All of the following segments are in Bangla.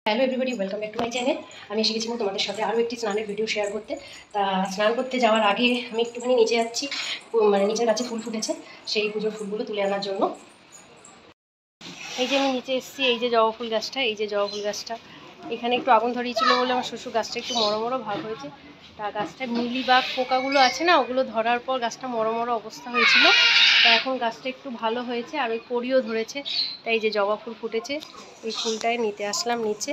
Hello everybody, welcome back to my channel. আমি এসে গেছি তোমাদের সাথে আরও একটি স্নানের ভিডিও শেয়ার করতে। তা স্নান করতে যাওয়ার আগে আমি একটুখানি নিচে যাচ্ছি, মানে নিচের গাছে ফুল ফুটেছে, সেই পুজোর ফুলগুলো তুলে আনার জন্য। এই যে আমি নিচে এসেছি, এই যে জবা ফুল গাছটা, এই যে জবা ফুল গাছটা এখানে একটু আগুন ধরিয়েছিল বলে আমার শ্বশুর গাছটা একটু মরো মরো ভাব হয়েছে। তা গাছটা মিলিবাগ পোকাগুলো আছে না, ওগুলো ধরার পর গাছটা মরো মরো অবস্থা হয়েছিল। তা এখন গাছটা একটু ভালো হয়েছে, আর ওই কড়িও ধরেছে। তাই এই যে জবা ফুল ফুটেছে, এই ফুলটাই নিতে আসলাম নিচে।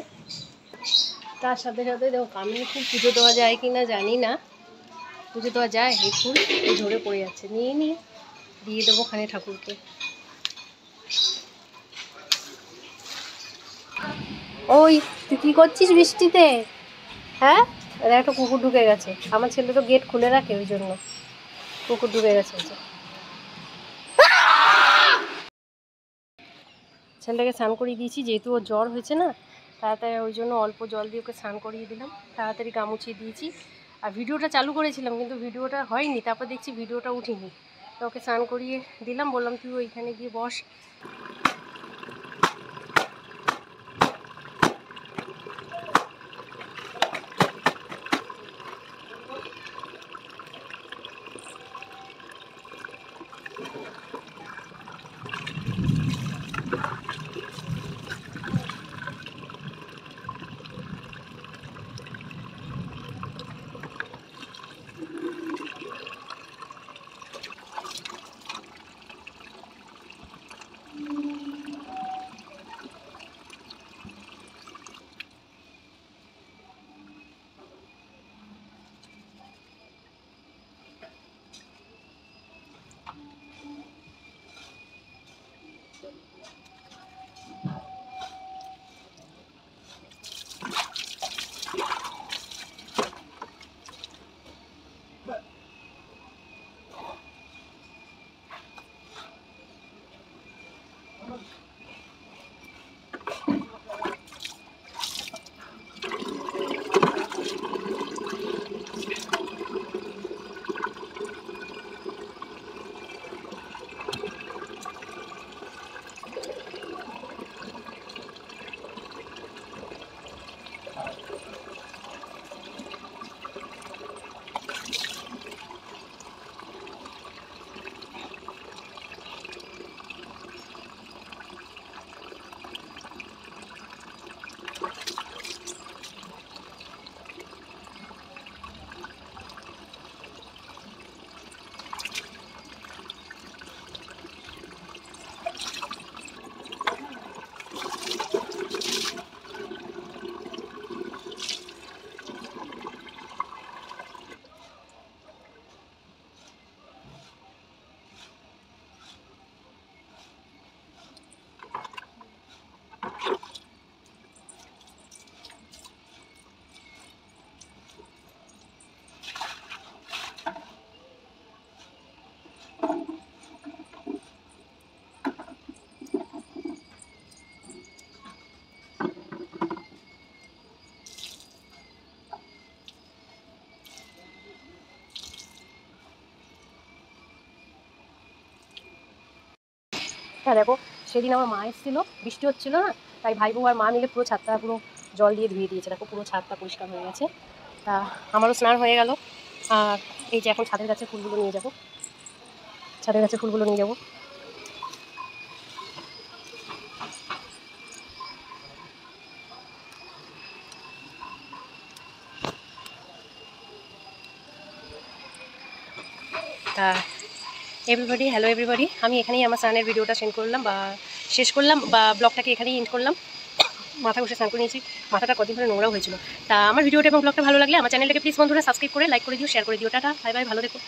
তার সাথে সাথে দেখো কামিনী ফুল পুজো দেওয়া যায় কি না জানি না, পুজো দেওয়া যায়। এই ফুল ঝরে পড়ে যাচ্ছে, নিয়ে নিয়ে দিয়ে দেবো ওখানে ঠাকুরকে। ওই তুই কী করছিস বৃষ্টিতে? হ্যাঁ, এরা একটা কুকুর ঢুকে গেছে। আমার ছেলে তো গেট খুলে রাখে, ওই জন্য কুকুর ঢুকে গেছে। ছেলেটাকে স্নান করিয়ে দিয়েছি, যেহেতু ওর জ্বর হয়েছে না, তাড়াতাড়ি ওই জন্য অল্প জল দিয়ে ওকে স্নান করিয়ে দিলাম, তাড়াতাড়ি গামুছিয়ে দিয়েছি। আর ভিডিওটা চালু করেছিলাম, কিন্তু ভিডিওটা হয়নি, তারপর দেখছি ভিডিওটা উঠিনি। তো ওকে স্নান করিয়ে দিলাম, বললাম তুই ওইখানে গিয়ে বস। হ্যাঁ দেখো, সেদিন আমার মা এসেছিলো, বৃষ্টি হচ্ছিলো না, তাই ভাই বউ আর মা মিলে পুরো ছাদটা পুরো জল দিয়ে ধুয়ে দিয়েছে। দেখো পুরো ছাদটা পরিষ্কার হয়ে গেছে। তা আমারও স্নান হয়ে গেল। আর এই যে এখন ছাদের কাছে ফুলগুলো নিয়ে যাব, ছাদের কাছে ফুলগুলো নিয়ে যাবো। তা এভরিবডি, হ্যালো এভরিবডি, আমি এখানেই আমার স্নানের ভিডিওটা শেষ করলাম বা ব্লগটাকে এখানেই এন্ড করলাম। মাথা ঘষে স্নান করে নিয়েছি, মাথাটা কদিন ধরে নোংরাও হয়েছিল। তা আমার ভিডিওটা এবং ব্লগটা ভালো লাগলে আমার চ্যানেলটাকে প্লিজ বন্ধুরা সাবস্ক্রাইব করে লাইক করে দিও, শেয়ার করে দিও। টাটা, বাই বাই, ভালো দেখো।